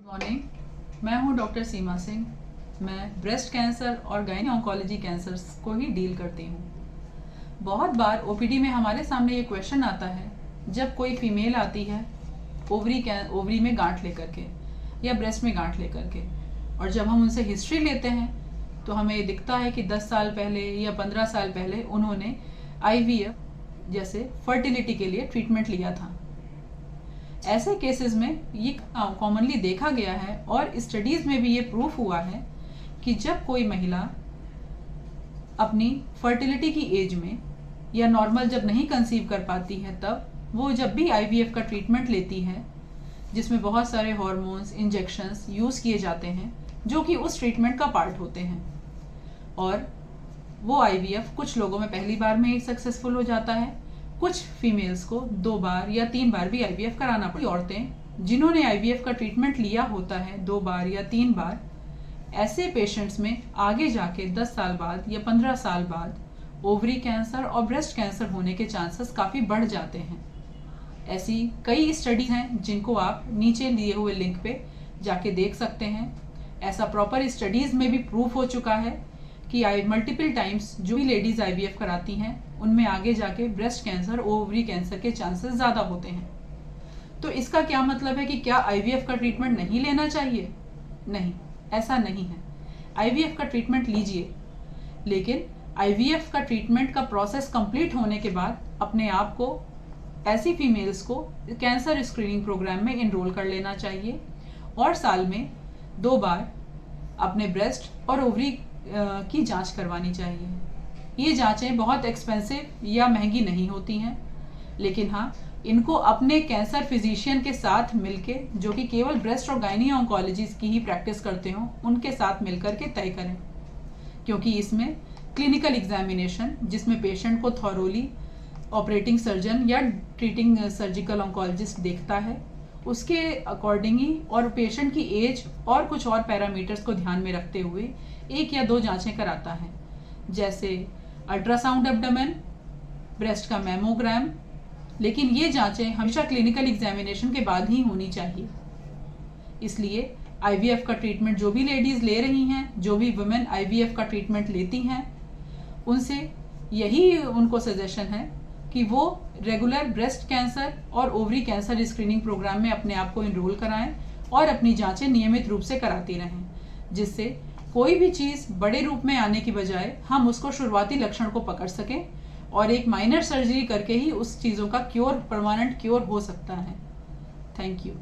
Good morning. मैं हूं doctor सीमा सिंह। मैं ब्रेस्ट कैंसर और गायनी ऑन्कोलॉजी कैंसर्स को ही डील करती हूं। बहुत बार ओपीडी में हमारे सामने ये क्वेश्चन आता है, जब कोई फीमेल आती है ओवरी में गांठ लेकर के या ब्रेस्ट में गांठ लेकर के, और जब हम उनसे हिस्ट्री लेते हैं तो हमें ये दिखता है कि 10 साल पहले या 15 साल पहले उन्होंने IVF जैसे फर्टिलिटी के लिए ट्रीटमेंट लिया था। ऐसे केसेस में ये कॉमनली देखा गया है और स्टडीज में भी ये प्रूफ हुआ है कि जब कोई महिला अपनी फर्टिलिटी की एज में या नॉर्मल जब नहीं कंसीव कर पाती है, तब वो जब भी IVF का ट्रीटमेंट लेती है, जिसमें बहुत सारे हार्मोन्स इंजेक्शंस यूज़ किए जाते हैं जो कि उस ट्रीटमेंट का पार्ट होते हैं, और वो IVF कुछ लोगों में पहली बार में ही सक्सेसफुल हो जाता है, कुछ फीमेल्स को 2 बार या 3 बार भी IVF कराना पड़ती है। औरतें जिन्होंने IVF का ट्रीटमेंट लिया होता है 2 बार या 3 बार, ऐसे पेशेंट्स में आगे जाके 10 साल बाद या 15 साल बाद ओवरी कैंसर और ब्रेस्ट कैंसर होने के चांसेस काफ़ी बढ़ जाते हैं। ऐसी कई स्टडीज हैं जिनको आप नीचे दिए हुए लिंक पे जाके देख सकते हैं। ऐसा प्रॉपर स्टडीज में भी प्रूफ हो चुका है कि मल्टीपल टाइम्स जो भी लेडीज IVF कराती हैं उनमें आगे जाके ब्रेस्ट कैंसर ओवरी कैंसर के चांसेस ज़्यादा होते हैं। तो इसका क्या मतलब है कि क्या IVF का ट्रीटमेंट नहीं लेना चाहिए? नहीं, ऐसा नहीं है। IVF का ट्रीटमेंट लीजिए, लेकिन IVF का ट्रीटमेंट का प्रोसेस कंप्लीट होने के बाद अपने आप को, ऐसी फीमेल्स को कैंसर स्क्रीनिंग प्रोग्राम में इनरोल कर लेना चाहिए और साल में 2 बार अपने ब्रेस्ट और ओवरी की जांच करवानी चाहिए। ये जांचें बहुत एक्सपेंसिव या महंगी नहीं होती हैं, लेकिन हाँ, इनको अपने कैंसर फिजिशियन के साथ मिलके, जो कि केवल ब्रेस्ट और गायनी ऑन्कोलॉजी की ही प्रैक्टिस करते हों, उनके साथ मिलकर के तय करें, क्योंकि इसमें क्लिनिकल एग्जामिनेशन, जिसमें पेशेंट को थॉरोली ऑपरेटिंग सर्जन या ट्रीटिंग सर्जिकल ऑन्कोलॉजिस्ट देखता है, उसके अकॉर्डिंग ही और पेशेंट की एज और कुछ और पैरामीटर्स को ध्यान में रखते हुए 1 या 2 जांचें कराता है, जैसे अल्ट्रासाउंड एब्डोमेन, ब्रेस्ट का मैमोग्राम। लेकिन ये जांचें हमेशा क्लिनिकल एग्जामिनेशन के बाद ही होनी चाहिए। इसलिए IVF का ट्रीटमेंट जो भी लेडीज़ ले रही हैं, जो भी वुमेन IVF का ट्रीटमेंट लेती हैं, उनसे यही उनको सजेशन है कि वो रेगुलर ब्रेस्ट कैंसर और ओवरी कैंसर स्क्रीनिंग प्रोग्राम में अपने आप को इनरोल कराएं और अपनी जांचें नियमित रूप से कराती रहें, जिससे कोई भी चीज़ बड़े रूप में आने की बजाय हम उसको शुरुआती लक्षण को पकड़ सकें और एक माइनर सर्जरी करके ही उस चीज़ों का परमानेंट क्योर हो सकता है। Thank you.